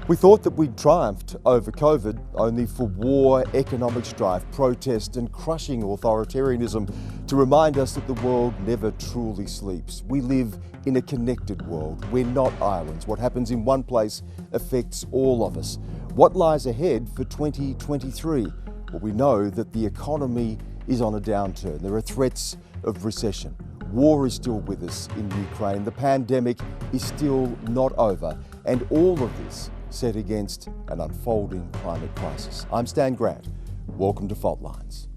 We thought that we'd triumphed over COVID, only for war, economic strife, protest and crushing authoritarianism to remind us that the world never truly sleeps. We live in a connected world. We're not islands. What happens in one place affects all of us. What lies ahead for 2023? Well, we know that the economy is on a downturn. There are threats of recession. War is still with us in Ukraine. The pandemic is still not over. And all of this set against an unfolding climate crisis. I'm Stan Grant. Welcome to Fault Lines.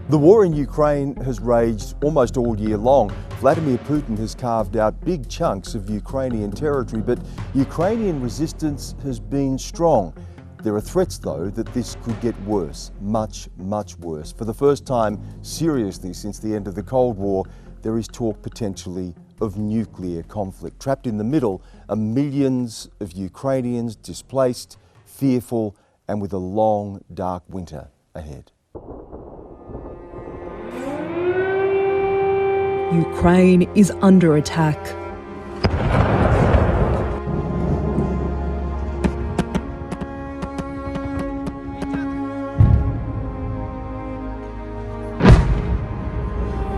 The war in Ukraine has raged almost all year long. Vladimir Putin has carved out big chunks of Ukrainian territory, but Ukrainian resistance has been strong. There are threats, though, that this could get worse, much, much worse. For the first time, seriously, since the end of the Cold War, there is talk potentially of nuclear conflict. Trapped in the middle are millions of Ukrainians displaced, fearful, and with a long, dark winter ahead. Ukraine is under attack.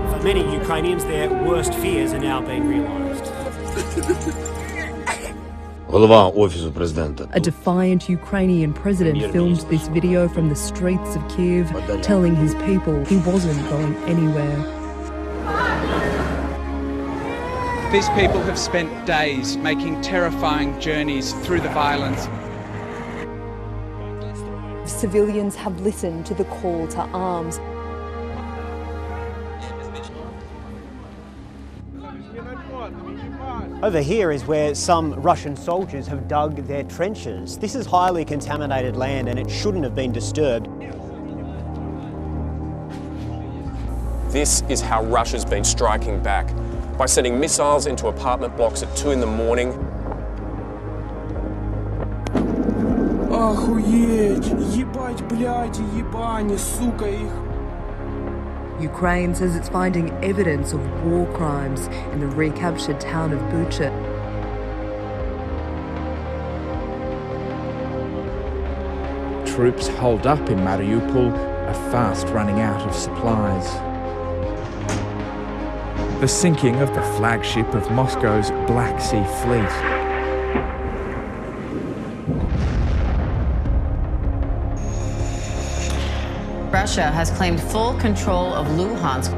For many Ukrainians, their worst fears are now being realised. A defiant Ukrainian president filmed this video from the streets of Kiev, telling his people he wasn't going anywhere. These people have spent days making terrifying journeys through the violence. Civilians have listened to the call to arms. Over here is where some Russian soldiers have dug their trenches. This is highly contaminated land and it shouldn't have been disturbed. This is how Russia's been striking back, by sending missiles into apartment blocks at 2 in the morning. Ukraine says it's finding evidence of war crimes in the recaptured town of Bucha. Troops holed up in Mariupol are fast running out of supplies. The sinking of the flagship of Moscow's Black Sea Fleet. Russia has claimed full control of Luhansk.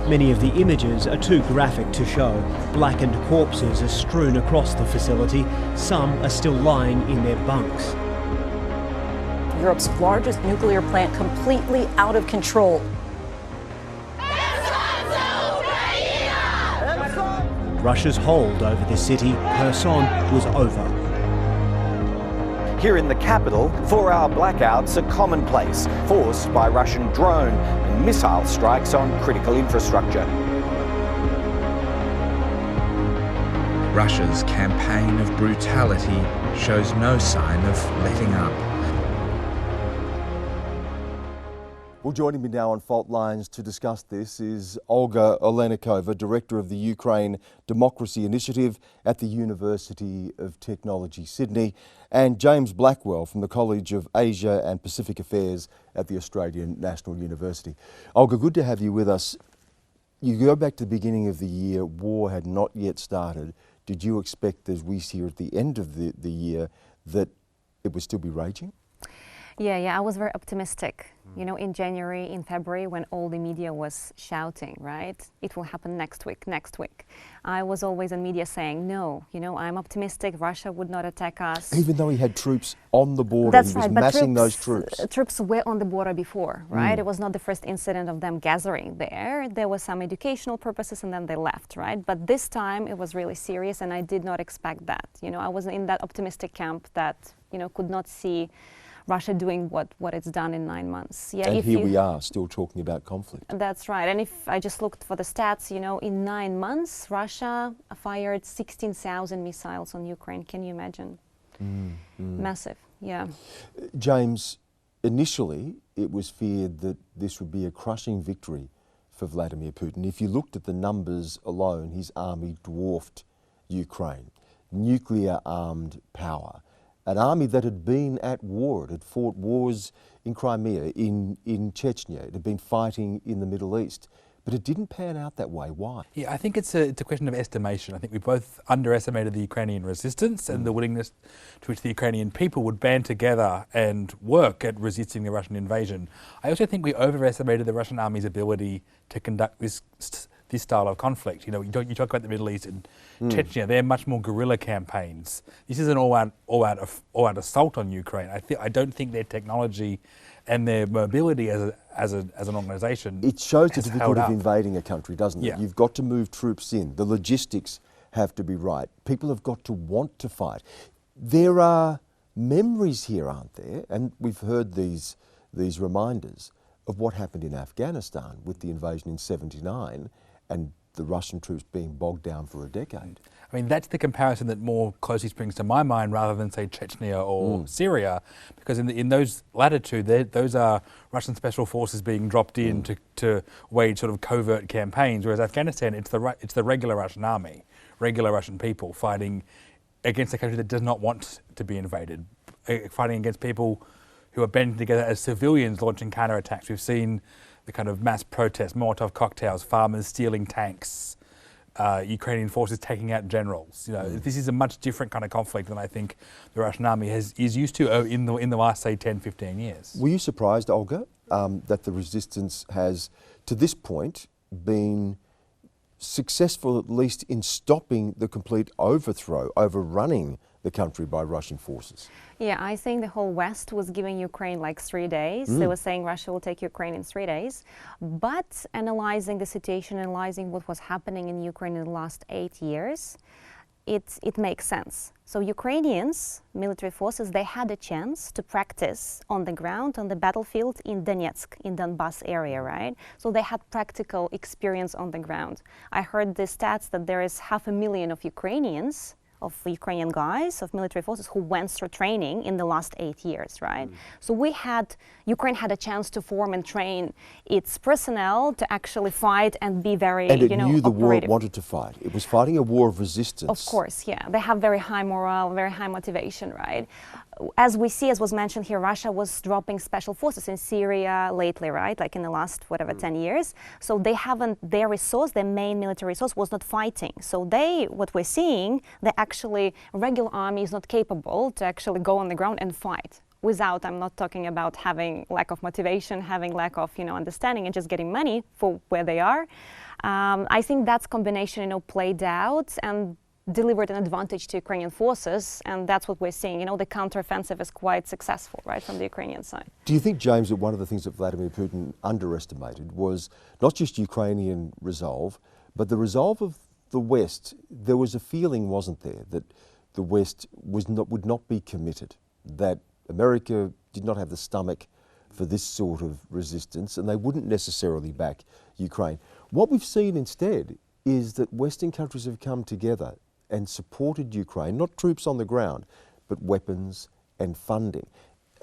Many of the images are too graphic to show. Blackened corpses are strewn across the facility. Some are still lying in their bunks. Europe's largest nuclear plant completely out of control. Russia's hold over the city, Kherson, was over. Here in the capital, 4-hour blackouts are commonplace, forced by Russian drone and missile strikes on critical infrastructure. Russia's campaign of brutality shows no sign of letting up. Well, joining me now on Fault Lines to discuss this is Olga Olenikova, Director of the Ukraine Democracy Initiative at the University of Technology, Sydney, and James Blackwell from the College of Asia and Pacific Affairs at the Australian National University. Olga, good to have you with us. You go back to the beginning of the year, war had not yet started. Did you expect, as we see at the end of the year, that it would still be raging? Yeah, I was very optimistic. You know, in January, in February, when all the media was shouting, right? It will happen next week. I was always in media saying, no, you know, I'm optimistic, Russia would not attack us. Even though he had troops on the border, That's he was right, massing those troops. Troops were on the border before, right? It was not the first incident of them gathering there. There was some educational purposes and then they left, right? But this time it was really serious and I did not expect that. You know, I was in that optimistic camp that, you know, could not see Russia doing what it's done in 9 months. Yeah, and here we are still talking about conflict. That's right. And if I just looked for the stats, you know, in 9 months, Russia fired 16,000 missiles on Ukraine. Can you imagine? Massive, yeah. James, initially, it was feared that this would be a crushing victory for Vladimir Putin. If you looked at the numbers alone, his army dwarfed Ukraine. Nuclear-armed power. An army that had been at war. It had fought wars in Crimea, in Chechnya. It had been fighting in the Middle East. But it didn't pan out that way. Why? Yeah, I think it's a question of estimation. I think we both underestimated the Ukrainian resistance and the willingness to which the Ukrainian people would band together and work at resisting the Russian invasion. I also think we overestimated the Russian army's ability to conduct this style of conflict. You know, you talk about the Middle East and Chechnya, they're much more guerrilla campaigns. This is an all-out assault on Ukraine. I don't think their technology and their mobility as an organisation. It shows the difficulty of invading a country, doesn't it? Yeah. You've got to move troops in. The logistics have to be right. People have got to want to fight. There are memories here, aren't there? And we've heard these reminders of what happened in Afghanistan with the invasion in '79 and the Russian troops being bogged down for a decade. I mean, that's the comparison that more closely springs to my mind rather than, say, Chechnya or Syria, because in those latitude, those are Russian special forces being dropped in to wage sort of covert campaigns, whereas Afghanistan, it's the regular Russian army, regular Russian people fighting against a country that does not want to be invaded, fighting against people who are banding together as civilians launching counterattacks. We've seen the kind of mass protests, Molotov cocktails, farmers stealing tanks, Ukrainian forces taking out generals. You know, this is a much different kind of conflict than I think the Russian army is used to in the last, say, 10, 15 years. Were you surprised, Olga, that the resistance has, to this point, been successful at least in stopping the complete overrunning the country by Russian forces? Yeah, I think the whole West was giving Ukraine like 3 days. They were saying Russia will take Ukraine in 3 days. But analyzing the situation, analyzing what was happening in Ukraine in the last 8 years, it makes sense. So Ukrainians, military forces, they had a chance to practice on the ground, on the battlefield in Donetsk, in Donbass area, right? So they had practical experience on the ground. I heard the stats that there is 500,000 of Ukrainians, of Ukrainian guys, of military forces who went through training in the last 8 years, right? So Ukraine had a chance to form and train its personnel to actually fight and be very, and it knew the war it operative. wanted to fight. It was fighting a war of resistance. Of course, yeah. They have very high morale, very high motivation, right? As we see, as was mentioned here, Russia was dropping special forces in Syria lately, right? Like in the last, 10 years. So they haven't, their resource, their main military resource was not fighting. So what we're seeing, regular army is not capable to actually go on the ground and fight. Without, I'm not talking about having lack of motivation, having lack of, understanding and just getting money for where they are. I think that's combination, played out and delivered an advantage to Ukrainian forces, and that's what we're seeing. The counteroffensive is quite successful, right, from the Ukrainian side. Do you think, James, that one of the things that Vladimir Putin underestimated was not just Ukrainian resolve, but the resolve of the West? There was a feeling, wasn't there, that the West would not be committed, that America did not have the stomach for this sort of resistance, and they wouldn't necessarily back Ukraine. What we've seen instead is that Western countries have come together and supported Ukraine, not troops on the ground, but weapons and funding.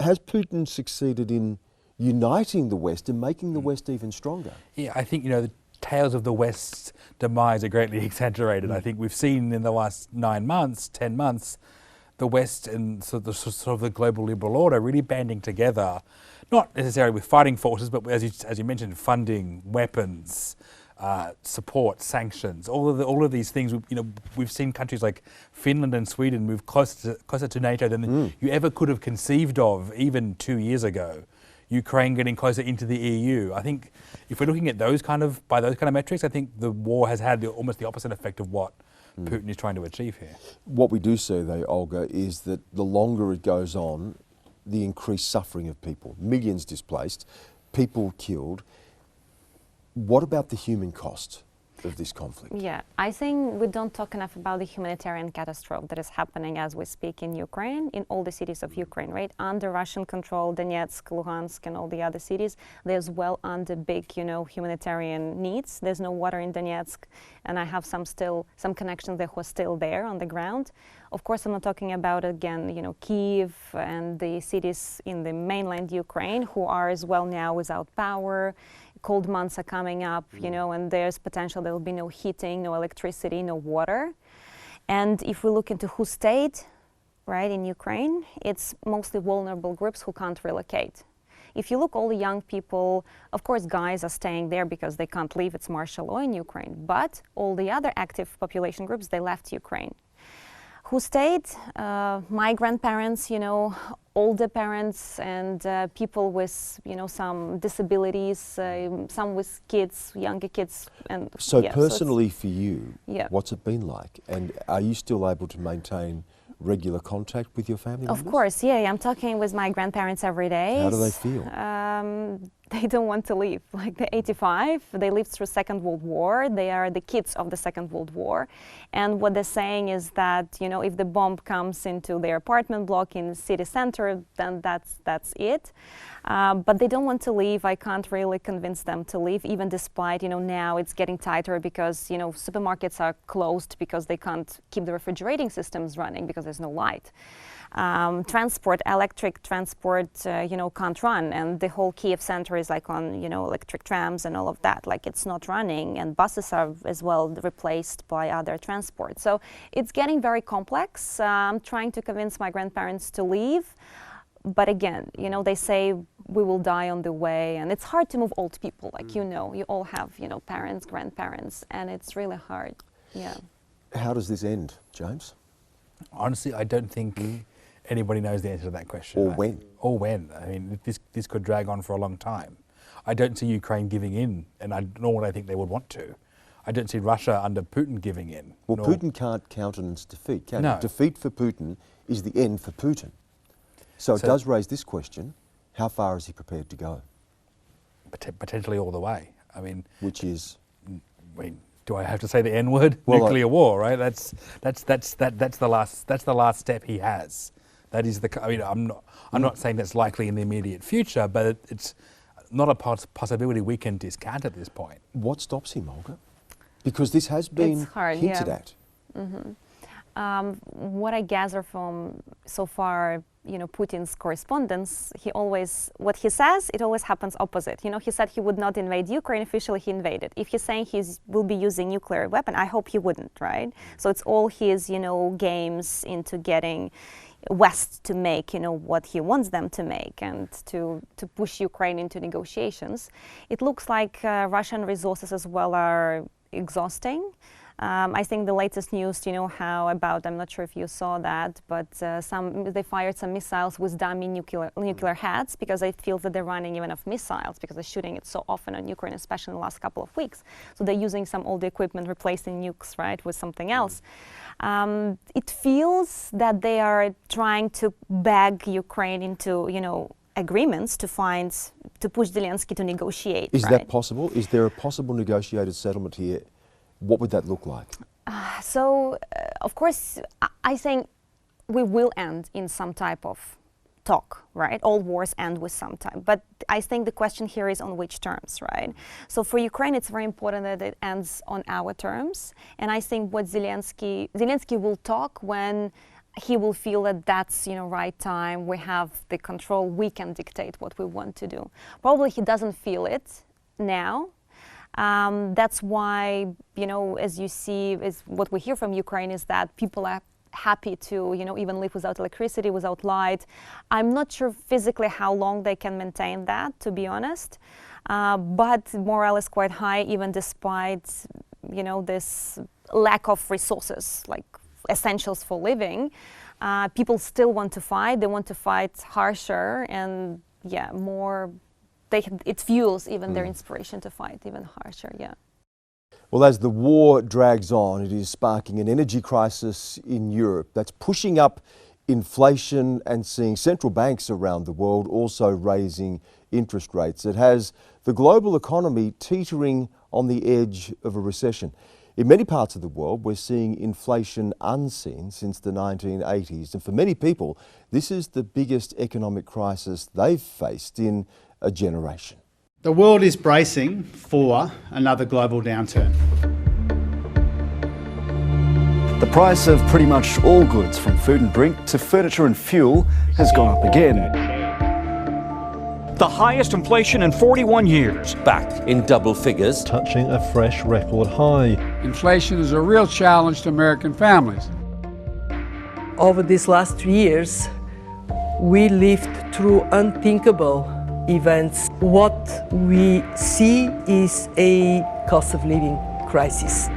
Has Putin succeeded in uniting the West and making the West even stronger? Yeah, I think, the tales of the West's demise are greatly exaggerated. I think we've seen in the last 9 months, 10 months, the West and sort of the global liberal order really banding together, not necessarily with fighting forces, but as you mentioned, funding, weapons, support, sanctions, all of these things. We've seen countries like Finland and Sweden move closer to NATO than you ever could have conceived of even 2 years ago. Ukraine getting closer into the EU. I think if we're looking at by those kind of metrics, I think the war has had almost the opposite effect of what Putin is trying to achieve here. What we do see, though, Olga, is that the longer it goes on, the increased suffering of people, millions displaced, people killed. What about the human cost of this conflict? Yeah, I think we don't talk enough about the humanitarian catastrophe that is happening as we speak in Ukraine, in all the cities of Ukraine, right? Under Russian control, Donetsk, Luhansk, and all the other cities, there's well under big, humanitarian needs. There's no water in Donetsk, and I have some connections there who are still there on the ground. Of course, I'm not talking about, again, Kyiv and the cities in the mainland Ukraine who are as well now without power. Cold months are coming up, and there's potential there will be no heating, no electricity, no water. And if we look into who stayed, right, in Ukraine, it's mostly vulnerable groups who can't relocate. If you look, all the young people, of course, guys are staying there because they can't leave, it's martial law in Ukraine, but all the other active population groups, they left Ukraine. Who stayed? My grandparents, older parents, and people with, some disabilities, some with kids, younger kids. And so personally for you, yeah. What's it been like? And are you still able to maintain regular contact with your family members? Of course, yeah. I'm talking with my grandparents every day. How do they feel? They don't want to leave. Like, they're 85, they lived through Second World War, they are the kids of the Second World War. And what they're saying is that, if the bomb comes into their apartment block in the city center, then that's it. But they don't want to leave. I can't really convince them to leave, even despite, now it's getting tighter because, supermarkets are closed because they can't keep the refrigerating systems running because there's no light. Electric transport, can't run, and the whole Kiev center is like on, electric trams and all of that. Like, it's not running, and buses are as well replaced by other transport. So it's getting very complex. I'm trying to convince my grandparents to leave, but again, they say we will die on the way, and it's hard to move old people. Like, you all have, parents, grandparents, and it's really hard. Yeah. How does this end, James? Honestly, I don't think anybody knows the answer to that question. Or when. Or when. I mean, this could drag on for a long time. I don't see Ukraine giving in, and nor would I think they would want to. I don't see Russia under Putin giving in. Well, Putin can't countenance defeat, can he? No. Defeat for Putin is the end for Putin. So it does raise this question: how far is he prepared to go? Potentially all the way. I mean, which is, do I have to say the N word? Well, nuclear war, right? That's the last step he has. That is the. I mean, I'm not saying that's likely in the immediate future, but it's not a possibility we can discount at this point. What stops him, Olga? Because this has been hinted at. Mm-hmm. What I gather from so far, Putin's correspondence, what he says, it always happens opposite. He said he would not invade Ukraine. Officially, he invaded. If he's saying he will be using nuclear weapon, I hope he wouldn't, right? So it's all his, games into getting West to make, what he wants them to make, and to push Ukraine into negotiations. It looks like Russian resources as well are exhausting. I think the latest news, I'm not sure if you saw that, but they fired some missiles with dummy nuclear heads because they feel that they're running even off missiles because they're shooting it so often on Ukraine, especially in the last couple of weeks. So they're using some old equipment, replacing nukes, right, with something else. It feels that they are trying to bag Ukraine into, agreements to push Zelensky to negotiate. Is that possible? Is there a possible negotiated settlement here? What would that look like? Of course, I think we will end in some type of talk, right? All wars end with some time. But I think the question here is on which terms, right? So for Ukraine, it's very important that it ends on our terms. And I think what Zelensky will talk when he will feel that that's, right time, we have the control, we can dictate what we want to do. Probably he doesn't feel it now. That's why, as you see, what we hear from Ukraine is that people are happy to, even live without electricity, without light. I'm not sure physically how long they can maintain that, to be honest. But morale is quite high, even despite, this lack of resources, like essentials for living. People still want to fight. They want to fight harsher and, more. It fuels even their inspiration to fight even harsher, Well, as the war drags on, it is sparking an energy crisis in Europe that's pushing up inflation and seeing central banks around the world also raising interest rates. It has the global economy teetering on the edge of a recession. In many parts of the world, we're seeing inflation unseen since the 1980s. And for many people, this is the biggest economic crisis they've faced in a generation. The world is bracing for another global downturn. The price of pretty much all goods, from food and drink to furniture and fuel, has gone up again. The highest inflation in 41 years. Back in double figures. Touching a fresh record high. Inflation is a real challenge to American families. Over these last 3 years, we lived through unthinkable events. What we see is a cost of living crisis.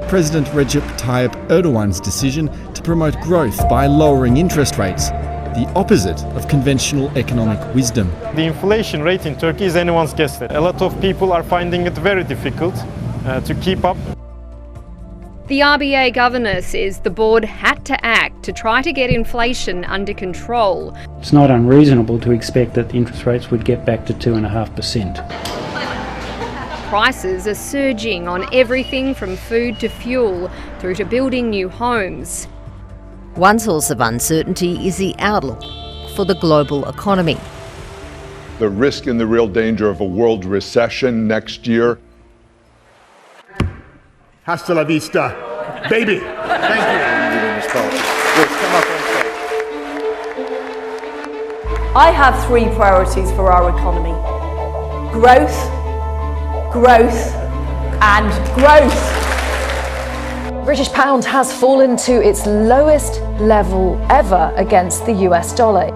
President Recep Tayyip Erdogan's decision to promote growth by lowering interest rates, the opposite of conventional economic wisdom. The inflation rate in Turkey is anyone's guess. A lot of people are finding it very difficult to keep up. The RBA governor says the board had to act to try to get inflation under control. It's not unreasonable to expect that the interest rates would get back to 2.5%. Prices are surging on everything from food to fuel through to building new homes. One source of uncertainty is the outlook for the global economy. The risk and the real danger of a world recession next year. Hasta la vista, baby. Thank you. I have 3 priorities for our economy: growth, growth and growth. The British pound has fallen to its lowest level ever against the US dollar.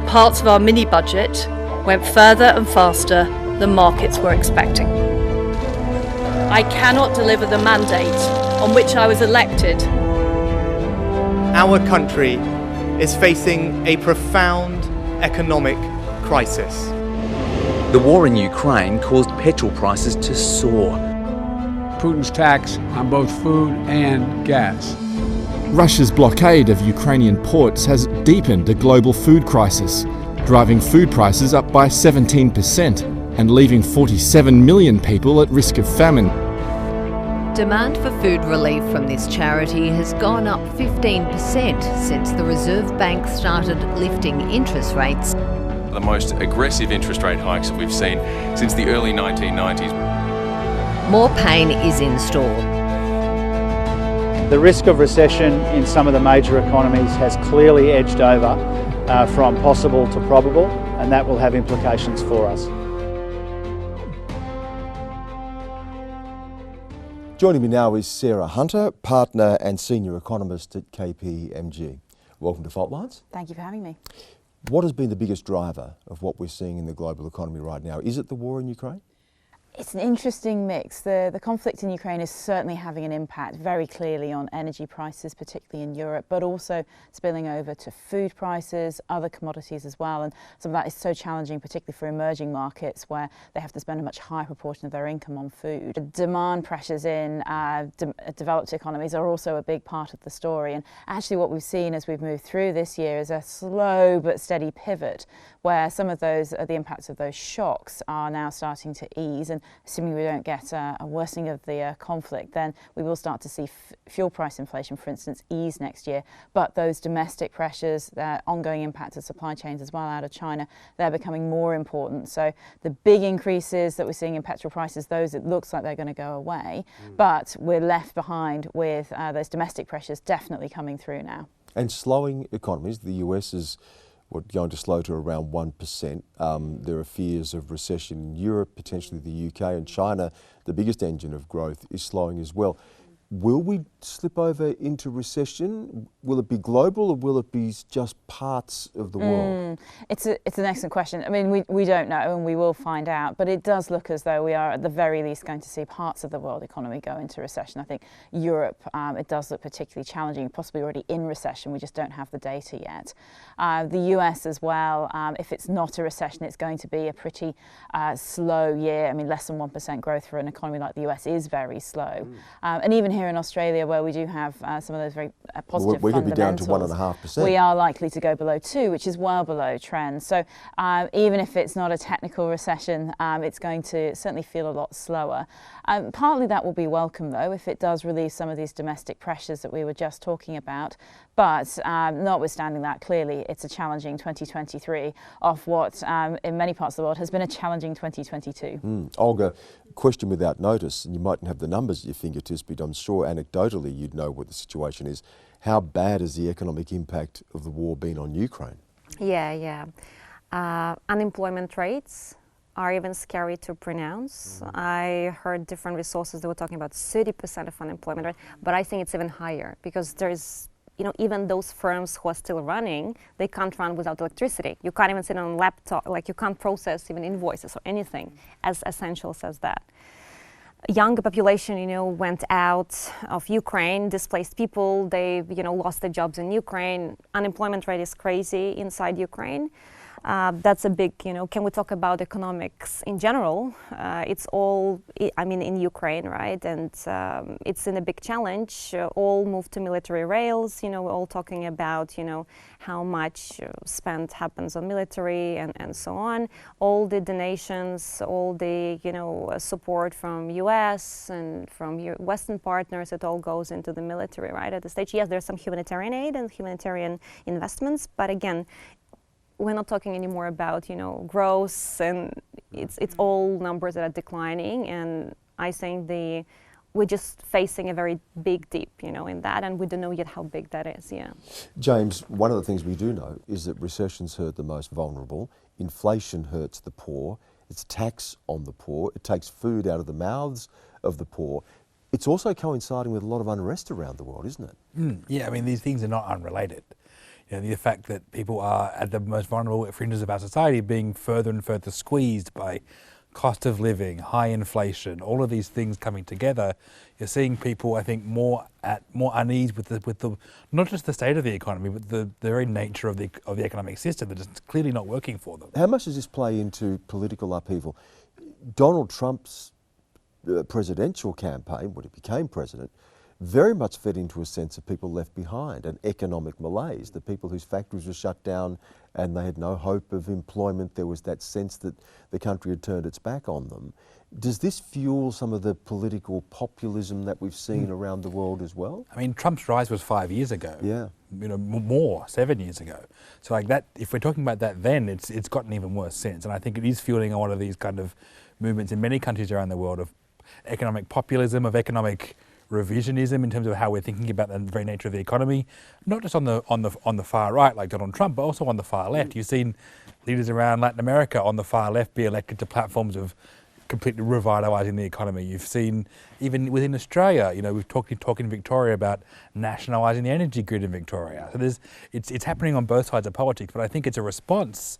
Parts of our mini-budget went further and faster than markets were expecting. I cannot deliver the mandate on which I was elected. Our country is facing a profound economic crisis. The war in Ukraine caused petrol prices to soar. Putin's tax on both food and gas. Russia's blockade of Ukrainian ports has deepened a global food crisis, driving food prices up by 17% and leaving 47 million people at risk of famine. Demand for food relief from this charity has gone up 15% since the Reserve Bank started lifting interest rates. The most aggressive interest rate hikes we've seen since the early 1990s. More pain is in store. The risk of recession in some of the major economies has clearly edged over from possible to probable, and that will have implications for us. Joining me now is Sarah Hunter, partner and senior economist at KPMG. Welcome to Fault Lines. Thank you for having me. What has been the biggest driver of what we're seeing in the global economy right now? Is it the war in Ukraine? It's an interesting mix. The conflict in Ukraine is certainly having an impact very clearly on energy prices, particularly in Europe, but also spilling over to food prices, other commodities as well. And some of that is so challenging, particularly for emerging markets where they have to spend a much higher proportion of their income on food. Demand pressures in developed economies are also a big part of the story. And actually what we've seen as we've moved through this year is a slow but steady pivot where some of those, the impacts of those shocks are now starting to ease. And assuming we don't get a worsening of the conflict, then we will start to see fuel price inflation, for instance, ease next year. But those domestic pressures, the ongoing impact of supply chains as well out of China, they're becoming more important. So the big increases that we're seeing in petrol prices, those it looks like they're going to go away. But we're left behind with those domestic pressures definitely coming through now. And slowing economies, the US is going to slow to around 1%. There are fears of recession in Europe, potentially the UK, and China, the biggest engine of growth, is slowing as well. Will we slip over into recession? Will it be global or will it be just parts of the world? It's an excellent question. I mean, we don't know and we will find out, but it does look as though we are at the very least going to see parts of the world economy go into recession. I think Europe, it does look particularly challenging, possibly already in recession. We just don't have the data yet. The US as well, if it's not a recession, it's going to be a pretty slow year. I mean, less than 1% growth for an economy like the US is very slow. And even here here in Australia, where we do have some of those very positive we're going to be down to fundamentals, 1.5%. we are likely to go below 2, which is well below trend. So even if it's not a technical recession, it's going to certainly feel a lot slower. Partly that will be welcome, though, if it does relieve some of these domestic pressures that we were just talking about. But notwithstanding that, clearly it's a challenging 2023 off what in many parts of the world has been a challenging 2022. Olga, question without notice, and you mightn't have the numbers at your fingertips, but I'm sure anecdotally you'd know what the situation is. How bad has the economic impact of the war been on Ukraine? Yeah. Unemployment rates are even scary to pronounce. I heard different resources that were talking about 30% of unemployment rate, but I think it's even higher because there's, even those firms who are still running, they can't run without electricity. You can't even sit on a laptop, like you can't process even invoices or anything as essential as that. Younger population, went out of Ukraine, displaced people, they, lost their jobs in Ukraine. Unemployment rate is crazy inside Ukraine. That's a big, can we talk about economics in general? It's all, in Ukraine, right? And it's in a big challenge. All moved to military rails. We're all talking about, how much spend happens on military and so on. All the donations, all the, support from US and from Western partners, it all goes into the military, right? At the stage, yes, there's some humanitarian aid and humanitarian investments, but again, we're not talking anymore about, growth, and it's all numbers that are declining. And I think we're just facing a very big dip, in that, and we don't know yet how big that is. Yeah. James, one of the things we do know is that recessions hurt the most vulnerable. Inflation hurts the poor. It's tax on the poor. It takes food out of the mouths of the poor. It's also coinciding with a lot of unrest around the world, isn't it? Yeah, these things are not unrelated. The fact that people are at the most vulnerable fringes of our society being further and further squeezed by cost of living, high inflation, all of these things coming together, you're seeing people, I think, more unease with the not just the state of the economy, but the very nature of the economic system that is clearly not working for them. How much does this play into political upheaval? Donald Trump's presidential campaign, when he became president, very much fed into a sense of people left behind, an economic malaise, the people whose factories were shut down and they had no hope of employment. There was that sense that the country had turned its back on them. Does this fuel some of the political populism that we've seen around the world as well? Trump's rise was 5 years ago. Yeah. More, 7 years ago. So like that, if we're talking about that then, it's gotten even worse since. And I think it is fueling a lot of these kind of movements in many countries around the world of economic populism, of economic revisionism in terms of how we're thinking about the very nature of the economy, not just on the far right like Donald Trump, but also on the far left. You've seen leaders around Latin America on the far left be elected to platforms of completely revitalising the economy. You've seen even within Australia, we've talking in Victoria about nationalising the energy grid in Victoria. So it's happening on both sides of politics, but I think it's a response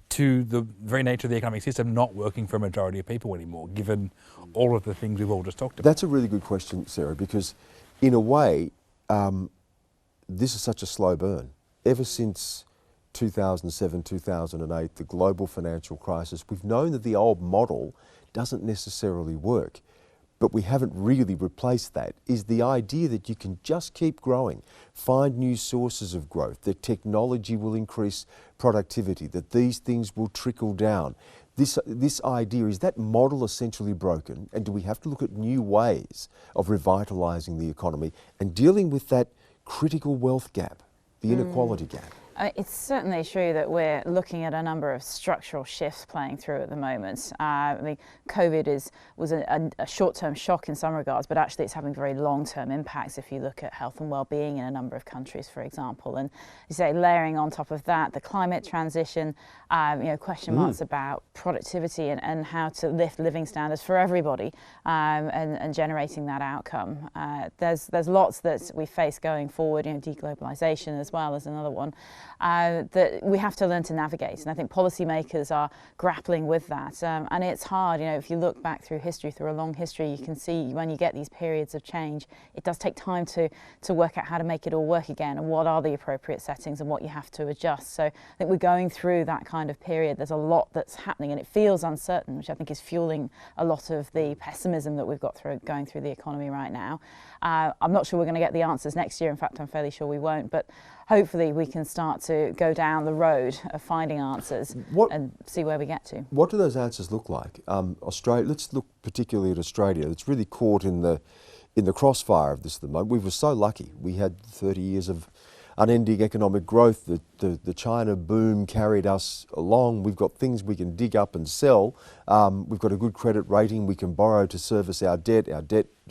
to the very nature of the economic system not working for a majority of people anymore, given all of the things we've all just talked about. That's a really good question, Sarah, because in a way, this is such a slow burn. Ever since 2007, 2008, the global financial crisis, we've known that the old model doesn't necessarily work, but we haven't really replaced that. Is the idea that you can just keep growing, find new sources of growth, that technology will increase productivity, that these things will trickle down. This idea, is that model essentially broken, and do we have to look at new ways of revitalising the economy and dealing with that critical wealth gap, the inequality gap? It's certainly true that we're looking at a number of structural shifts playing through at the moment. COVID was a short-term shock in some regards, but actually it's having very long-term impacts if you look at health and well-being in a number of countries, for example. And you say layering on top of that, the climate transition, question marks about productivity and how to lift living standards for everybody and generating that outcome. There's lots that we face going forward, deglobalization as well as another one. that we have to learn to navigate. And I think policymakers are grappling with that. And it's hard, you know, if you look back through history, through a long history, you can see when you get these periods of change, it does take time to work out how to make it all work again and what are the appropriate settings and what you have to adjust. So I think we're going through that kind of period. There's a lot that's happening and it feels uncertain, which I think is fueling a lot of the pessimism that we've got going through the economy right now. I'm not sure we're going to get the answers next year. In fact, I'm fairly sure we won't. But hopefully we can start to go down the road of finding answers and see where we get to. What do those answers look like? Australia. Let's look particularly at Australia. It's really caught in the crossfire of this at the moment. We were so lucky. We had 30 years of unending economic growth. The China boom carried us along. We've got things we can dig up and sell. We've got a good credit rating. We can borrow to service our debt. Our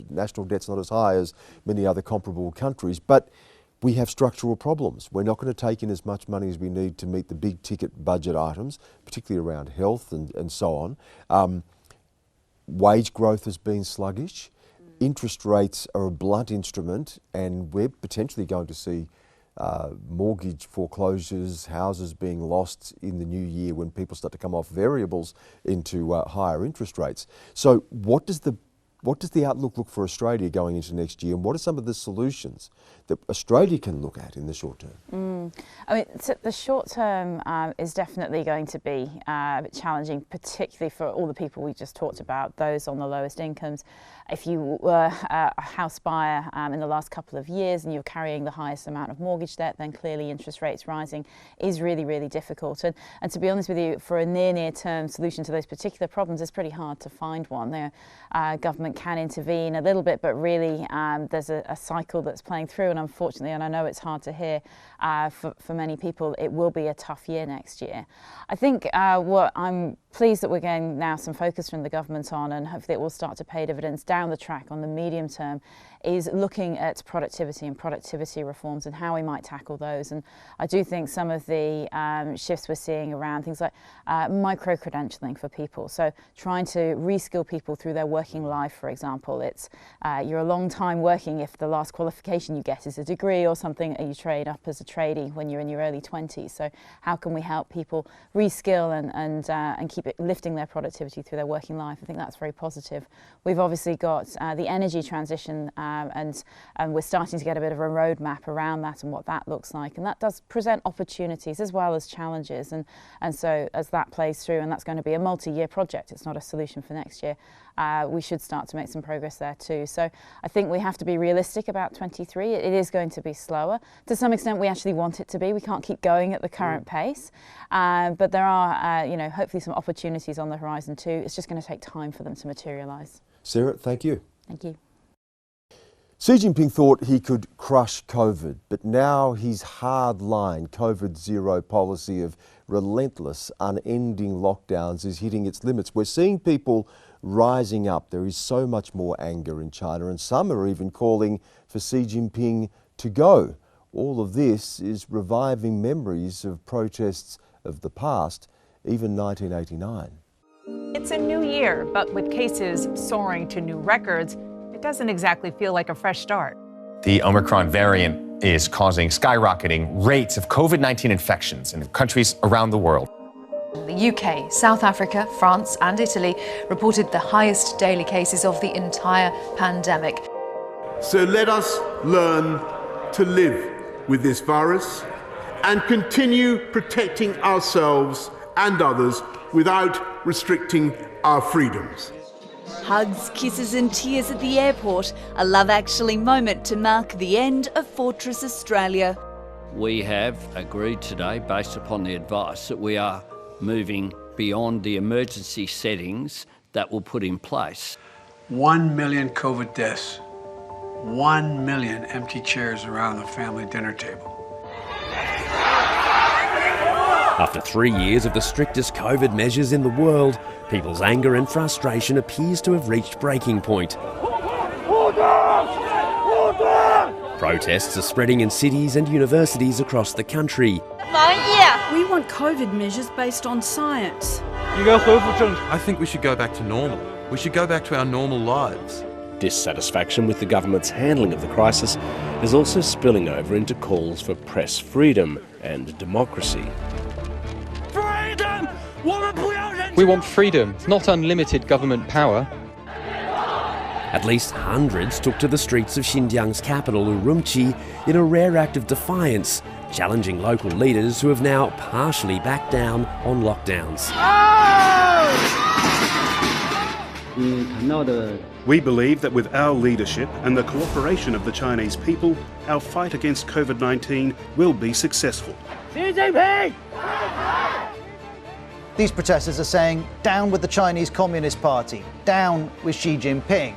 national debt's not as high as many other comparable countries, but we have structural problems. We're not going to take in as much money as we need to meet the big ticket budget items, particularly around health and so on. Wage growth has been sluggish. Interest rates are a blunt instrument, and we're potentially going to see mortgage foreclosures, houses being lost in the new year when people start to come off variables into higher interest rates. So what does the outlook look for Australia going into next year, and what are some of the solutions that Australia can look at in the short term? I mean, so the short term is definitely going to be a bit challenging, particularly for all the people we just talked about, those on the lowest incomes. If you were a house buyer in the last couple of years and you're carrying the highest amount of mortgage debt, then clearly interest rates rising is really, really difficult. And to be honest with you, for a near-term solution to those particular problems, it's pretty hard to find one. The government can intervene a little bit, but really there's a cycle that's playing through, and unfortunately, and I know it's hard to hear, for many people, it will be a tough year next year. I think what I'm pleased that we're getting now some focus from the government on, and hopefully it will start to pay dividends down the track on the medium term, is looking at productivity and productivity reforms and how we might tackle those. And I do think some of the shifts we're seeing around things like micro-credentialing for people. So trying to reskill people through their working life, for example. It's you're a long time working if the last qualification you get is a degree or something, and you trade up as a tradie when you're in your early 20s. So how can we help people reskill and keep it lifting their productivity through their working life? I think that's very positive. We've obviously got the energy transition and we're starting to get a bit of a roadmap around that and what that looks like, and that does present opportunities as well as challenges, and so as that plays through, and that's going to be a multi-year project, it's not a solution for next year, we should start to make some progress there too. So I think we have to be realistic about 23. It is going to be slower. To some extent we actually want it to be. We can't keep going at the current pace, but there are hopefully some opportunities on the horizon too. It's just going to take time for them to materialise. Sarah, thank you. Thank you. Xi Jinping thought he could crush COVID, but now his hard-line COVID-zero policy of relentless, unending lockdowns is hitting its limits. We're seeing people rising up. There is so much more anger in China, and some are even calling for Xi Jinping to go. All of this is reviving memories of protests of the past, even 1989. It's a new year, but with cases soaring to new records, it doesn't exactly feel like a fresh start. The Omicron variant is causing skyrocketing rates of COVID-19 infections in countries around the world. The UK, South Africa, France and Italy reported the highest daily cases of the entire pandemic. So let us learn to live with this virus and continue protecting ourselves and others without restricting our freedoms. Hugs, kisses and tears at the airport, a Love Actually moment to mark the end of Fortress Australia. We have agreed today, based upon the advice, that we are moving beyond the emergency settings that we'll put in place. 1 million COVID deaths, 1 million empty chairs around the family dinner table. After 3 years of the strictest COVID measures in the world, people's anger and frustration appears to have reached breaking point. Protests are spreading in cities and universities across the country. We want COVID measures based on science. I think we should go back to normal. We should go back to our normal lives. Dissatisfaction with the government's handling of the crisis is also spilling over into calls for press freedom and democracy. Freedom! We want freedom, not unlimited government power. At least hundreds took to the streets of Xinjiang's capital, Urumqi, in a rare act of defiance, challenging local leaders who have now partially backed down on lockdowns. We believe that with our leadership and the cooperation of the Chinese people, our fight against COVID-19 will be successful. Xi Jinping! These protesters are saying, down with the Chinese Communist Party, down with Xi Jinping.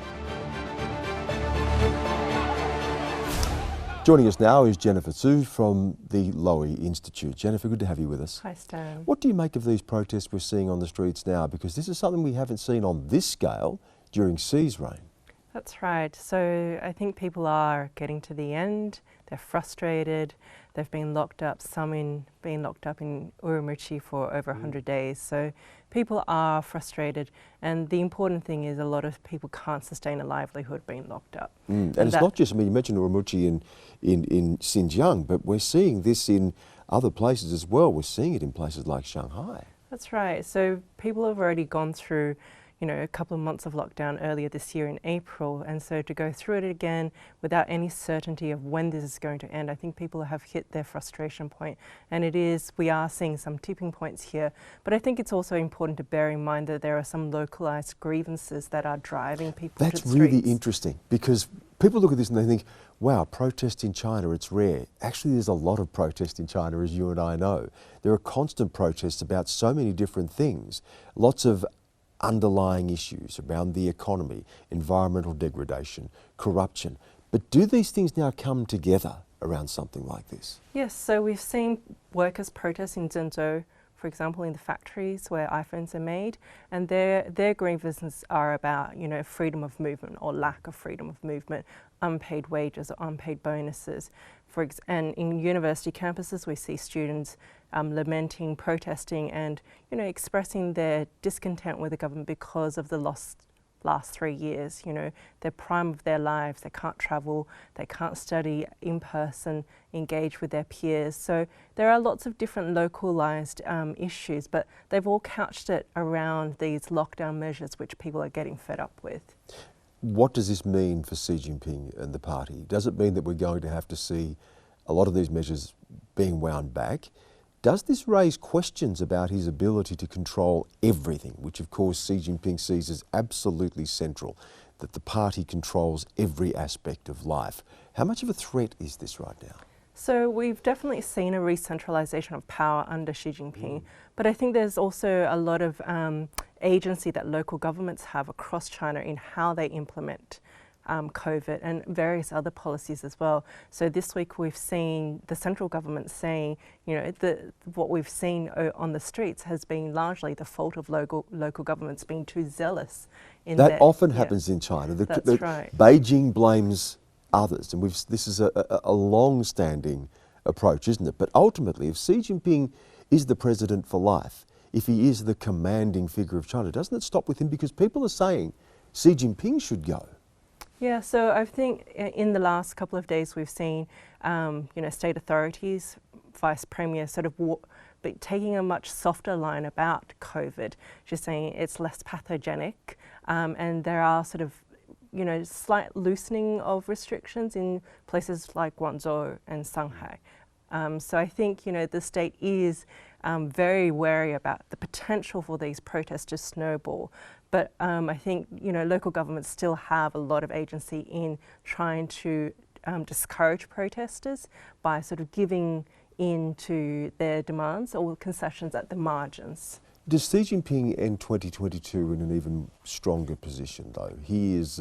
Joining us now is Jennifer Tsu from the Lowy Institute. Jennifer, good to have you with us. Hi, Stan. What do you make of these protests we're seeing on the streets now? Because this is something we haven't seen on this scale during Xi's reign. That's right. So I think people are getting to the end. They're frustrated. They've been locked up, being locked up in Urumqi for over 100 days. So people are frustrated. And the important thing is a lot of people can't sustain a livelihood being locked up. And it's not just, I mean, you mentioned Urumqi in Xinjiang, but we're seeing this in other places as well. We're seeing it in places like Shanghai. That's right. So people have already gone through, you know, a couple of months of lockdown earlier this year in April, and so to go through it again without any certainty of when this is going to end, I think people have hit their frustration point. And we are seeing some tipping points here, but I think it's also important to bear in mind that there are some localised grievances that are driving people to the streets. That's really interesting, because people look at this and they think, wow, protest in China, it's rare. Actually, there's a lot of protest in China, as you and I know. There are constant protests about so many different things, lots of underlying issues around the economy, environmental degradation, corruption. But do these things now come together around something like this? Yes, so we've seen workers protest in Zhengzhou, for example, in the factories where iPhones are made, and their grievances are about, you know, freedom of movement or lack of freedom of movement, unpaid wages or unpaid bonuses. And in university campuses, we see students lamenting, protesting, and, you know, expressing their discontent with the government because of the last 3 years. You know, their prime of their lives. They can't travel, they can't study in person, engage with their peers. So there are lots of different localised issues, but they've all couched it around these lockdown measures, which people are getting fed up with. What does this mean for Xi Jinping and the party? Does it mean that we're going to have to see a lot of these measures being wound back? Does this raise questions about his ability to control everything, which of course Xi Jinping sees as absolutely central, that the party controls every aspect of life? How much of a threat is this right now? So we've definitely seen a re-centralisation of power under Xi Jinping, but I think there's also a lot of agency that local governments have across China in how they implement COVID and various other policies as well. So this week we've seen the central government saying, you know, what we've seen on the streets has been largely the fault of local governments being too zealous. That often happens in China. That's right. Beijing blames others, and this is a long-standing approach, isn't it? But ultimately, if Xi Jinping is the president for life, if he is the commanding figure of China, doesn't it stop with him? Because people are saying Xi Jinping should go. Yeah, so I think in the last couple of days we've seen, you know, state authorities, vice premier sort of taking a much softer line about COVID, just saying it's less pathogenic, and there are sort of, you know, slight loosening of restrictions in places like Guangzhou and Shanghai. So I think, you know, the state is very wary about the potential for these protests to snowball. But I think, you know, local governments still have a lot of agency in trying to discourage protesters by sort of giving in to their demands or concessions at the margins. Does Xi Jinping end 2022 in an even stronger position, though? He is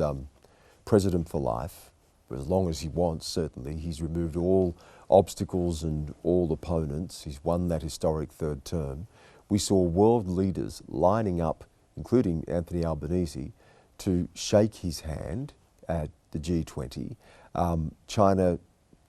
president for life, for as long as he wants, certainly. He's removed all obstacles and all opponents. He's won that historic third term. We saw world leaders lining up, including Anthony Albanese, to shake his hand at the G20. China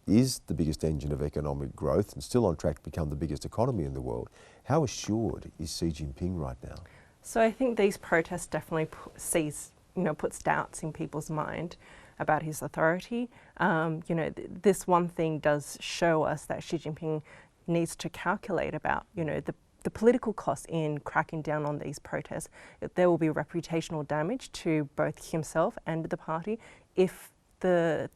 is the biggest engine of economic growth and still on track to become the biggest economy in the world. How assured is Xi Jinping right now? So I think these protests definitely sees, puts doubts in people's mind about his authority. This one thing does show us that Xi Jinping needs to calculate about, the political cost in cracking down on these protests. There will be reputational damage to both himself and the party if the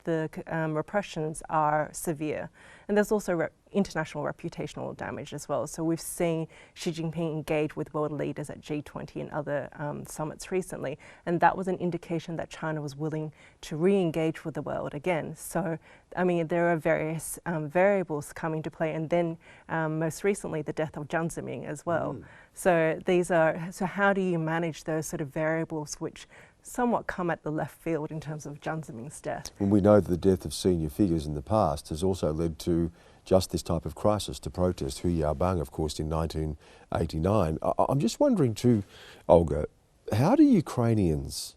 repressions are severe. And there's also international reputational damage as well. So we've seen Xi Jinping engage with world leaders at G20 and other summits recently, and that was an indication that China was willing to re-engage with the world again. So, I mean, there are various variables coming to play, and then most recently the death of Jiang Zemin as well. So so how do you manage those sort of variables which somewhat come at the left field in terms of Jiang Zemin's death? And we know that the death of senior figures in the past has also led to just this type of crisis, to protest. Hu Yaobang, of course, in 1989. I'm just wondering too, Olga, how do Ukrainians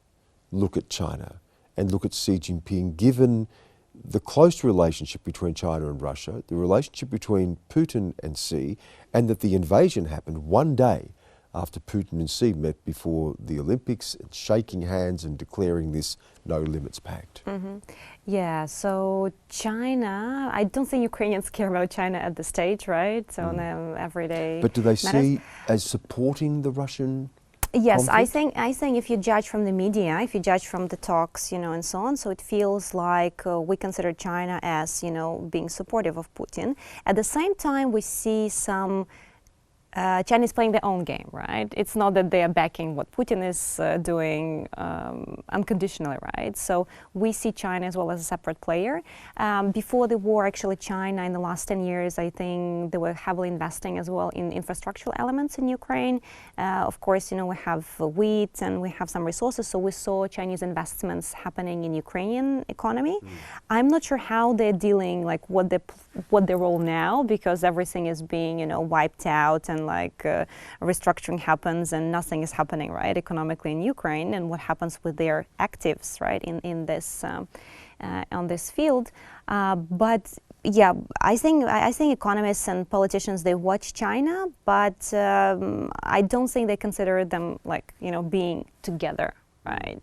look at China and look at Xi Jinping, given the close relationship between China and Russia, the relationship between Putin and Xi, and that the invasion happened one day after Putin and Xi met before the Olympics, shaking hands and declaring this no limits pact? Yeah, so China, I don't think Ukrainians care about China at this stage, right? So on everyday But do they matters. see as supporting the Russian Yes, conflict? I think if you judge from the media, if you judge from the talks, and so on, so it feels like we consider China as, being supportive of Putin. At the same time, we see some China is playing their own game, right? It's not that they are backing what Putin is doing unconditionally, right? So we see China as well as a separate player. Before the war, actually, China in the last 10 years, I think they were heavily investing as well in infrastructural elements in Ukraine. Of course, we have wheat and we have some resources, so we saw Chinese investments happening in Ukrainian economy. I'm not sure how they're dealing, like what their role now, because everything is being, wiped out and restructuring happens and nothing is happening, right, economically in Ukraine, and what happens with their actives, right, in this on this field. But yeah, I think economists and politicians, they watch China, but I don't think they consider them being together, right?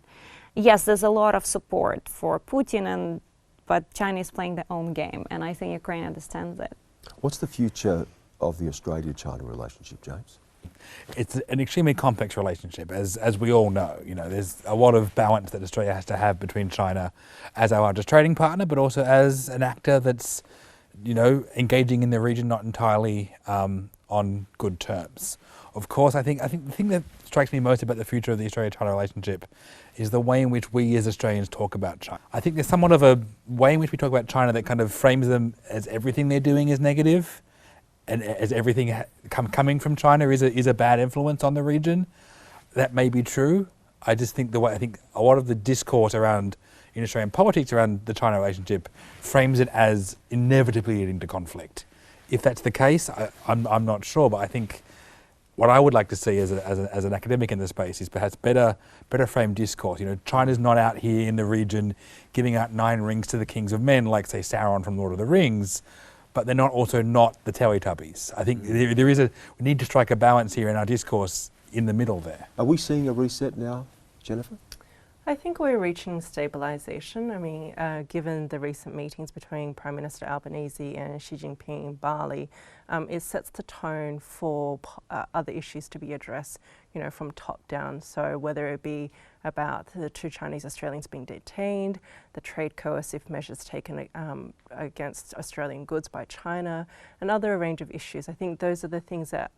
Yes, there's a lot of support for Putin, but China is playing their own game, and I think Ukraine understands that. What's the future of the Australia-China relationship, James? It's an extremely complex relationship, as we all know. There's a lot of balance that Australia has to have between China as our largest trading partner, but also as an actor that's, engaging in the region not entirely on good terms. Of course, I think the thing that strikes me most about the future of the Australia-China relationship is the way in which we as Australians talk about China. I think there's somewhat of a way in which we talk about China that kind of frames them as everything they're doing is negative, and as everything coming from China is a bad influence on the region. That may be true. I just think I think a lot of the discourse around in Australian politics around the China relationship frames it as inevitably leading to conflict. If that's the case, I'm not sure, but I think what I would like to see as an academic in the space is perhaps better framed discourse. China's not out here in the region giving out 9 rings to the kings of men like, say, Sauron from Lord of the Rings, but they're also not the Teletubbies. I think we need to strike a balance here in our discourse in the middle there. Are we seeing a reset now, Jennifer? I think we're reaching stabilisation. I mean, given the recent meetings between Prime Minister Albanese and Xi Jinping in Bali, it sets the tone for other issues to be addressed, from top down. So whether it be about the 2 Chinese Australians being detained, the trade coercive measures taken against Australian goods by China, and other range of issues. I think those are the things that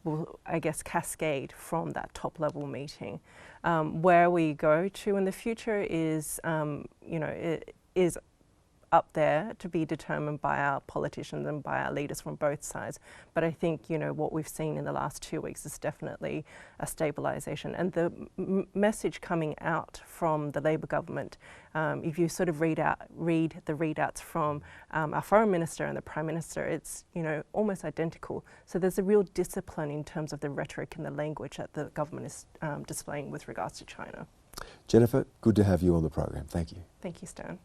will, cascade from that top-level meeting. Where we go to in the future is, it is up there to be determined by our politicians and by our leaders from both sides. But I think, what we've seen in the last 2 weeks is definitely a stabilisation. And the message coming out from the Labor government, if you sort of read the readouts from our Foreign Minister and the Prime Minister, it's, almost identical. So there's a real discipline in terms of the rhetoric and the language that the government is displaying with regards to China. Jennifer, good to have you on the program. Thank you. Thank you, Stan.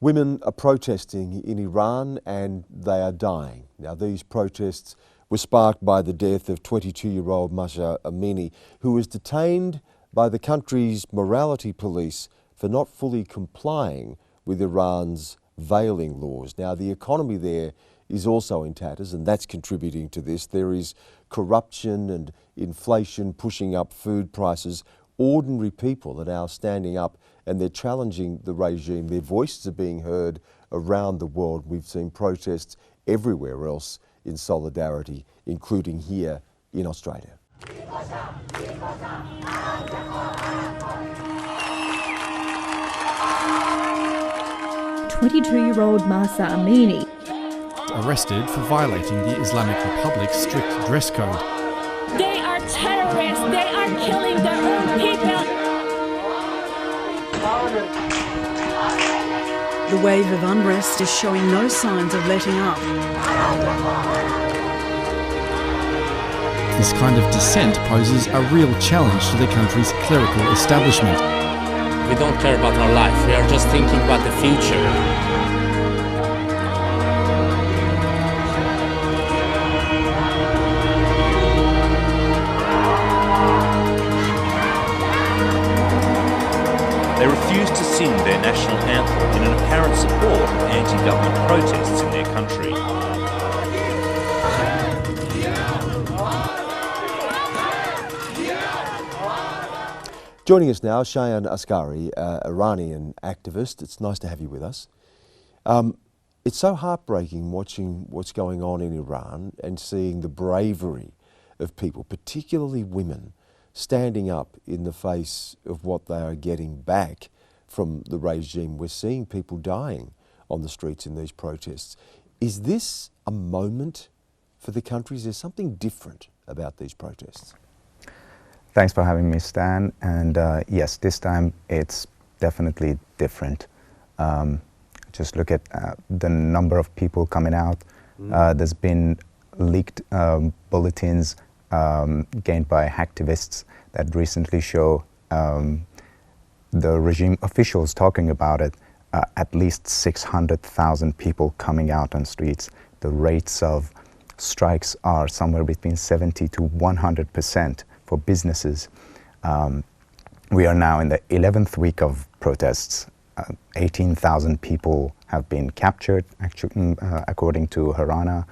Women are protesting in Iran and they are dying. Now, these protests were sparked by the death of 22-year-old Mahsa Amini, who was detained by the country's morality police for not fully complying with Iran's veiling laws. Now, the economy there is also in tatters, and that's contributing to this. There is corruption and inflation pushing up food prices. Ordinary people are now standing up and they're challenging the regime. Their voices are being heard around the world. We've seen protests everywhere else in solidarity, including here in Australia. 22-year-old Mahsa Amini, arrested for violating the Islamic Republic's strict dress code. They are terrorists. They are killing their own people. The wave of unrest is showing no signs of letting up. This kind of dissent poses a real challenge to the country's clerical establishment. We don't care about our life, we are just thinking about the future. They refused to sing their national anthem in an apparent support of anti-government protests in their country. Joining us now, Shayan Askari, Iranian activist. It's nice to have you with us. It's so heartbreaking watching what's going on in Iran and seeing the bravery of people, particularly women, standing up in the face of what they are getting back from the regime. We're seeing people dying on the streets in these protests. Is this a moment for the country? Is there something different about these protests? Thanks for having me, Stan. And yes, this time it's definitely different. Just look at the number of people coming out. There's been leaked bulletins gained by hacktivists that recently show the regime officials talking about it. At least 600,000 people coming out on streets. The rates of strikes are somewhere between 70 to 100% for businesses. We are now in the 11th week of protests. 18,000 people have been captured, actually, according to Harana.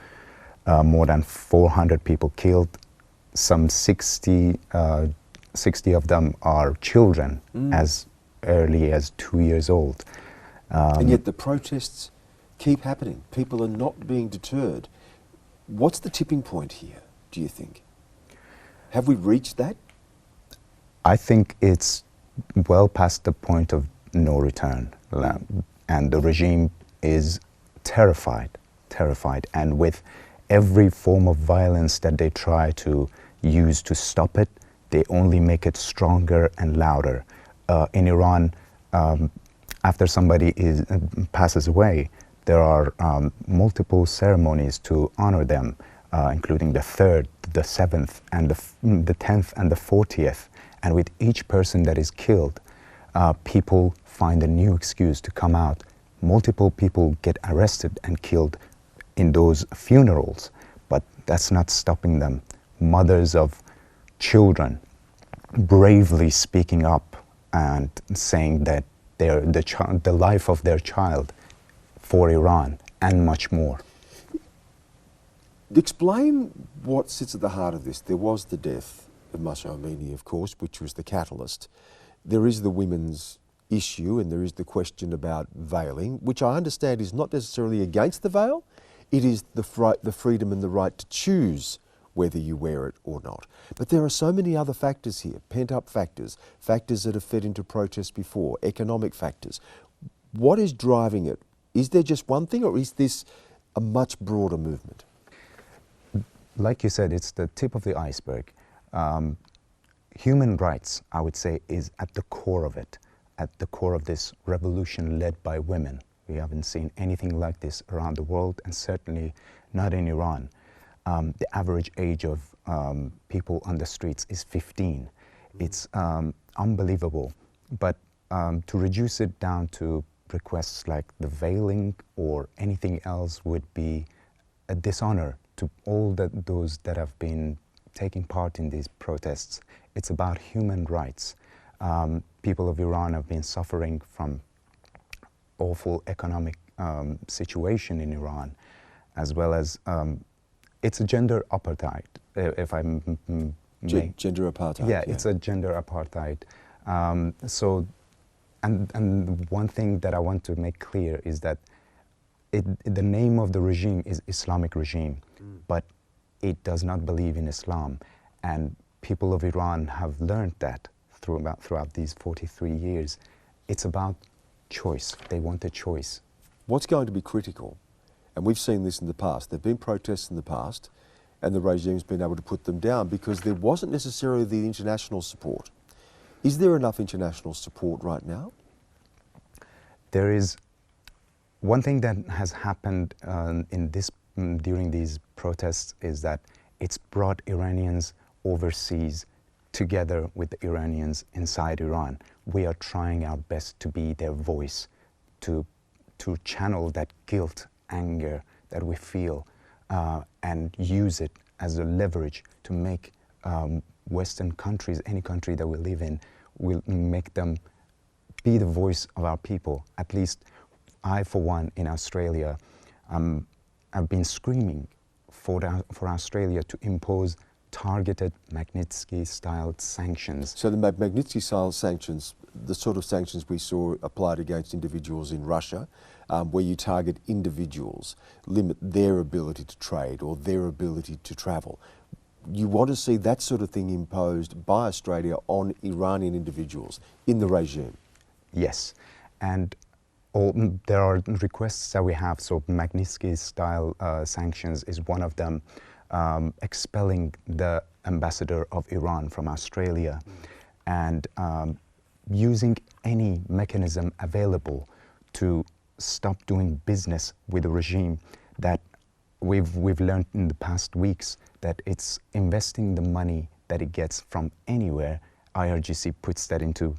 More than 400 people killed. Some 60 of them are children, as early as 2 years old. And yet the protests keep happening. People are not being deterred. What's the tipping point here, do you think? Have we reached that? I think it's well past the point of no return. And the regime is terrified. And with every form of violence that they try to use to stop it, they only make it stronger and louder. In Iran, after somebody passes away, there are multiple ceremonies to honor them, including the 3rd, the 7th, and the 10th and the 40th. And with each person that is killed, people find a new excuse to come out. Multiple people get arrested and killed in those funerals, but that's not stopping them. Mothers of children bravely speaking up and saying that they're the life of their child for Iran and much more. Explain what sits at the heart of this. There was the death of Mahsa Amini, of course, which was the catalyst. There is the women's issue, and there is the question about veiling, which I understand is not necessarily against the veil. It is the freedom and the right to choose whether you wear it or not. But there are so many other factors here, pent-up factors, factors that have fed into protests before, economic factors. What is driving it? Is there just one thing, or is this a much broader movement? Like you said, it's the tip of the iceberg. Human rights, I would say, is at the core of it, at the core of this revolution led by women. We haven't seen anything like this around the world, and certainly not in Iran. The average age of people on the streets is 15. It's unbelievable. But to reduce it down to requests like the veiling or anything else would be a dishonor to all those that have been taking part in these protests. It's about human rights. People of Iran have been suffering from awful economic situation in Iran, as well as it's a gender apartheid, if I may. Gender apartheid. Yeah, it's a gender apartheid. And one thing that I want to make clear is that the name of the regime is Islamic regime, but it does not believe in Islam. And people of Iran have learned that throughout these 43 years. It's about choice. They want a choice. What's going to be critical, and we've seen this in the past, there have been protests in the past, and the regime's been able to put them down because there wasn't necessarily the international support. Is there enough international support right now? There is. One thing that has happened during these protests is that it's brought Iranians overseas together with the Iranians inside Iran. We are trying our best to be their voice, to channel that guilt, anger that we feel, and use it as a leverage to make Western countries, any country that we live in, will make them be the voice of our people. At least I, for one, in Australia, I've been screaming for Australia to impose targeted Magnitsky-style sanctions. So the Magnitsky-style sanctions, the sort of sanctions we saw applied against individuals in Russia, where you target individuals, limit their ability to trade or their ability to travel. You want to see that sort of thing imposed by Australia on Iranian individuals in the regime? Yes, and there are requests that we have. So Magnitsky-style sanctions is one of them, expelling the ambassador of Iran from Australia, and using any mechanism available to stop doing business with the regime that we've learned in the past weeks that it's investing the money that it gets from anywhere. IRGC puts that into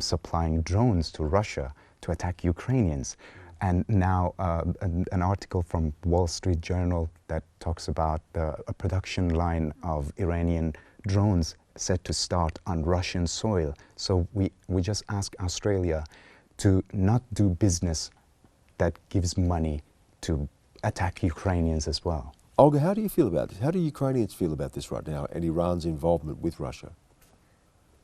supplying drones to Russia to attack Ukrainians. And now an article from Wall Street Journal that talks about a production line of Iranian drones set to start on Russian soil. So we just ask Australia to not do business that gives money to attack Ukrainians as well. Olga, how do you feel about this? How do Ukrainians feel about this right now and Iran's involvement with Russia?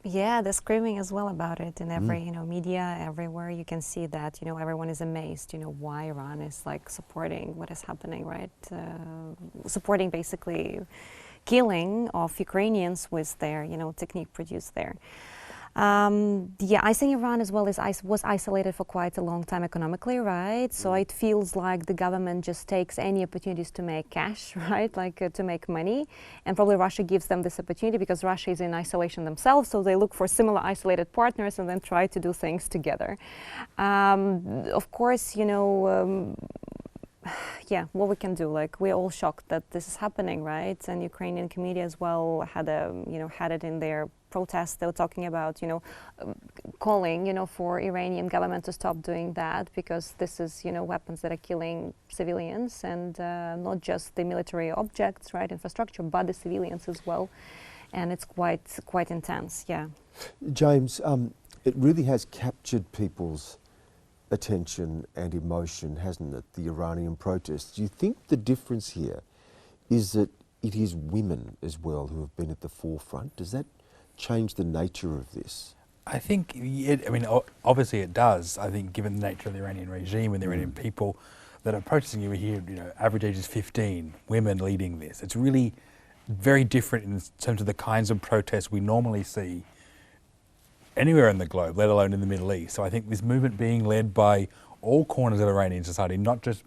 Yeah, they're screaming as well about it in every, media, everywhere. You can see that, everyone is amazed, why Iran is like supporting what is happening, right? Supporting basically killing of Ukrainians with their, technique produced there. Yeah, I think Iran as well was isolated for quite a long time economically, right? So it feels like the government just takes any opportunities to make cash, right? Like to make money. And probably Russia gives them this opportunity because Russia is in isolation themselves. So they look for similar isolated partners and then try to do things together. Of course, yeah, what we can do, like we're all shocked that this is happening, right? And Ukrainian community as well had it in their protests. They were talking about, calling, for Iranian government to stop doing that because this is, weapons that are killing civilians and not just the military objects, right, infrastructure, but the civilians as well. And it's quite intense, yeah. James, it really has captured people's attention and emotion, hasn't it, the Iranian protests? Do you think the difference here is that it is women as well who have been at the forefront? Does that change the nature of this? I think, obviously it does. I think given the nature of the Iranian regime and the Iranian people that are protesting, you hear, average age is 15, women leading this. It's really very different in terms of the kinds of protests we normally see anywhere in the globe, let alone in the Middle East. So I think this movement being led by all corners of Iranian society, not just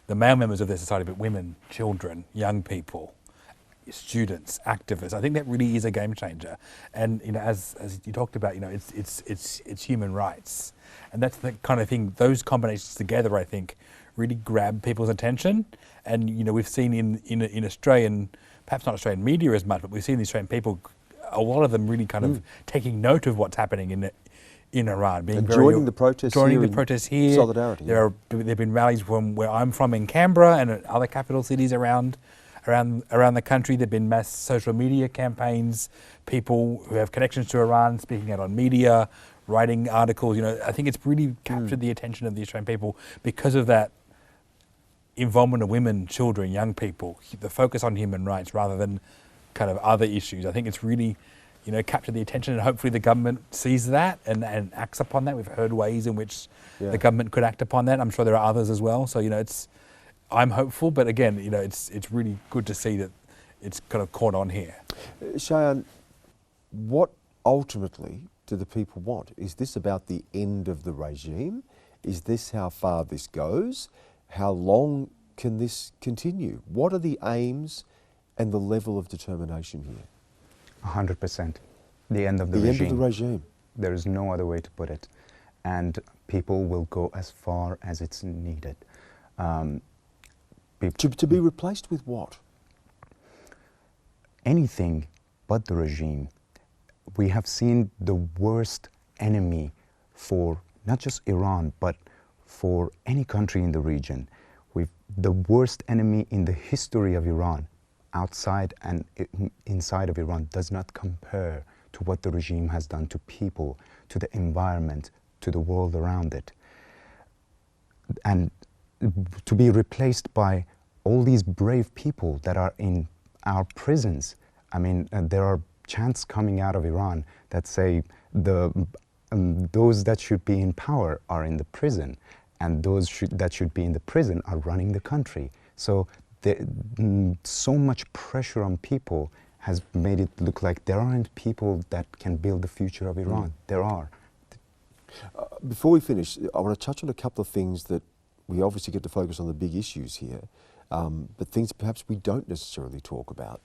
the male members of their society, but women, children, young people, students, activists. I think that really is a game changer. And as you talked about, it's human rights, and that's the kind of thing. Those combinations together, I think, really grab people's attention. And we've seen in Australian, perhaps not Australian media as much, but we've seen the Australian people, a lot of them really kind of taking note of what's happening in Iran, being joining the protests here. Solidarity. There have been rallies from where I'm from in Canberra and at other capital cities around around the country. There've been mass social media campaigns, people who have connections to Iran speaking out on media, writing articles. You know, I think it's really captured the attention of the Australian people because of that involvement of women, children, young people, the focus on human rights rather than kind of other issues. I think it's really, you know, captured the attention, and hopefully the government sees that and acts upon that. We've heard ways in which the government could act upon that. I'm sure there are others as well. So, you know, I'm hopeful, but again, you know, it's really good to see that it's kind of caught on here. Cheyenne, what ultimately do the people want? Is this about the end of the regime? Is this how far this goes? How long can this continue? What are the aims and the level of determination here? 100%. The end of the regime. The end of the regime. There is no other way to put it. And people will go as far as it's needed. To be replaced with what? Anything but the regime. We have seen the worst enemy for not just Iran, but for any country in the region. The worst enemy in the history of Iran, outside and inside of Iran, does not compare to what the regime has done to people, to the environment, to the world around it. And to be replaced by all these brave people that are in our prisons. I mean, there are chants coming out of Iran that say those that should be in power are in the prison, and those that should be in the prison are running the country. So so much pressure on people has made it look like there aren't people that can build the future of Iran. There are. Before we finish, I want to touch on a couple of things that we obviously get to focus on the big issues here, but things perhaps we don't necessarily talk about.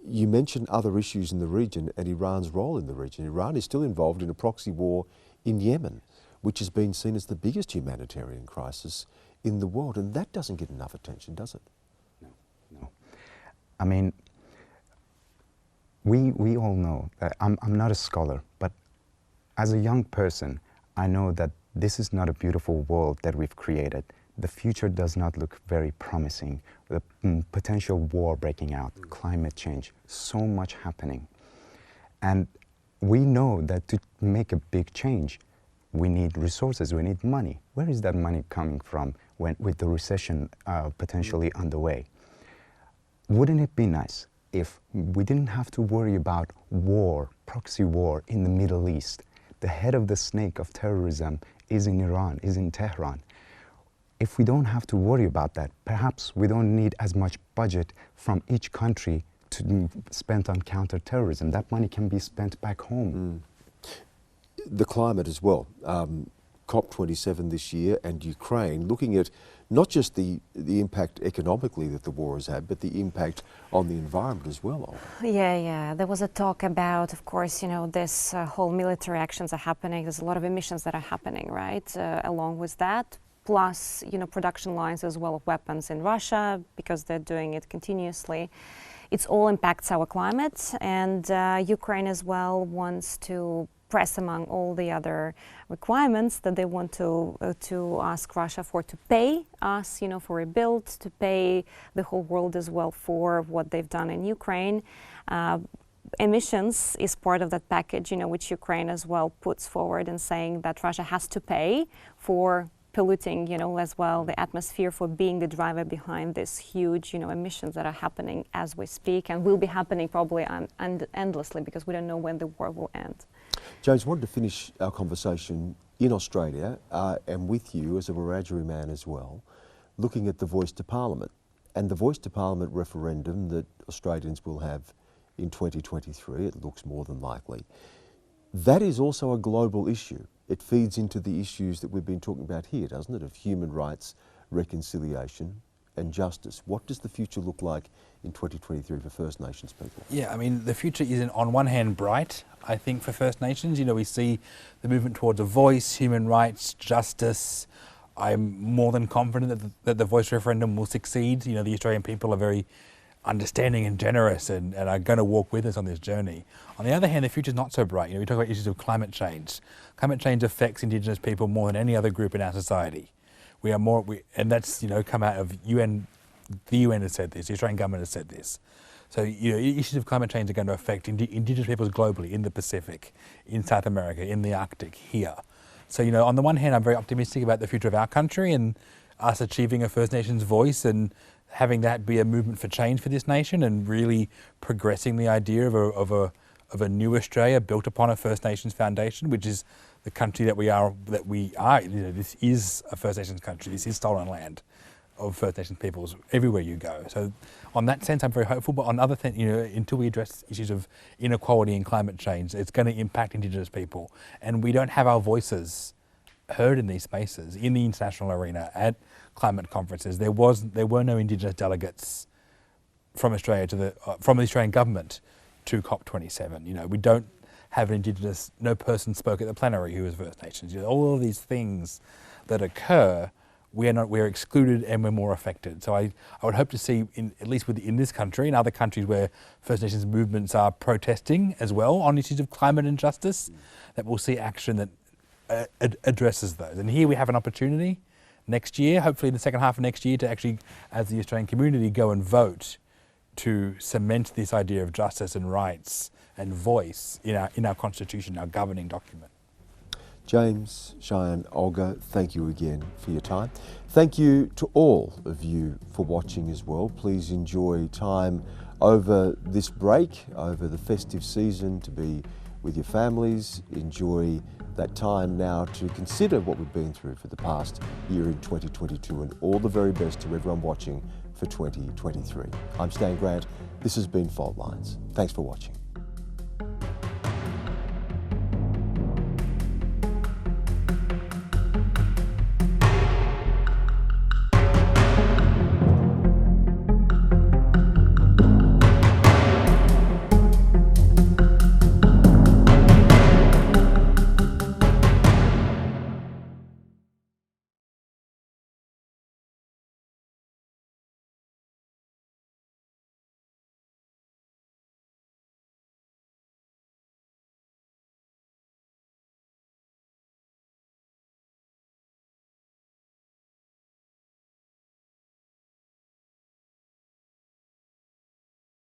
You mentioned other issues in the region and Iran's role in the region. Iran is still involved in a proxy war in Yemen, which has been seen as the biggest humanitarian crisis in the world, and that doesn't get enough attention, does it? No. I mean, we all know that I'm not a scholar, but as a young person, I know that this is not a beautiful world that we've created. The future does not look very promising. The potential war breaking out, climate change, so much happening. And we know that to make a big change, we need resources, we need money. Where is that money coming from with the recession potentially underway? Wouldn't it be nice if we didn't have to worry about war, proxy war in the Middle East? The head of the snake of terrorism is in Iran, is in Tehran. If we don't have to worry about that, perhaps we don't need as much budget from each country to spend on counter-terrorism. That money can be spent back home. The climate as well. COP27 this year and Ukraine, looking at not just the impact economically that the war has had, but the impact on the environment as well. Yeah. There was a talk about, of course, you know, this whole military actions are happening. There's a lot of emissions that are happening, right? Along with that, plus, you know, production lines as well of weapons in Russia, because they're doing it continuously. It all impacts our climate, and Ukraine as well wants to press among all the other requirements that they want to ask Russia for, to pay us, you know, for rebuild, to pay the whole world as well for what they've done in Ukraine. Emissions is part of that package, you know, which Ukraine as well puts forward and saying that Russia has to pay for polluting, you know, as well the atmosphere, for being the driver behind this huge, you know, emissions that are happening as we speak and will be happening probably endlessly, because we don't know when the war will end. James, I wanted to finish our conversation in Australia and with you as a Wiradjuri man as well, looking at the Voice to Parliament and the Voice to Parliament referendum that Australians will have in 2023. It looks more than likely. That is also a global issue. It feeds into the issues that we've been talking about here, doesn't it, of human rights, reconciliation and justice. What does the future look like in 2023 for First Nations people? Yeah, I mean, the future isn't on one hand bright, I think, for First Nations. You know, we see the movement towards a voice, human rights, justice. I'm more than confident that the voice referendum will succeed. You know, the Australian people are very understanding and generous and are going to walk with us on this journey. On the other hand, the future is not so bright. You know, we talk about issues of climate change. Climate change affects Indigenous people more than any other group in our society. We are more, and that's, you know, come out of UN The UN has said this, the Australian government has said this. So, issues of climate change are going to affect Indigenous peoples globally, in the Pacific, in South America, in the Arctic, here. So, on the one hand, I'm very optimistic about the future of our country and us achieving a First Nations voice and having that be a movement for change for this nation and really progressing the idea of a new Australia built upon a First Nations foundation, which is the country that we are. This is a First Nations country. This is stolen land of First Nations peoples everywhere you go. So on that sense, I'm very hopeful, but on other things, until we address issues of inequality and climate change, it's going to impact Indigenous people. And we don't have our voices heard in these spaces, in the international arena, at climate conferences. There were no Indigenous delegates from Australia from the Australian government to COP27. We don't have an Indigenous, no person spoke at the plenary who was First Nations. All of these things that occur, we're excluded and we're more affected. So I would hope to see, at least in this country and other countries where First Nations movements are protesting as well on issues of climate and justice, that we'll see action that addresses those. And here we have an opportunity next year, hopefully in the second half of next year, to actually, as the Australian community, go and vote to cement this idea of justice and rights and voice in our constitution, our governing document. James, Cheyenne, Olga, thank you again for your time. Thank you to all of you for watching as well. Please enjoy time over this break, over the festive season, to be with your families. Enjoy that time now to consider what we've been through for the past year in 2022, and all the very best to everyone watching for 2023. I'm Stan Grant. This has been Fault Lines. Thanks for watching.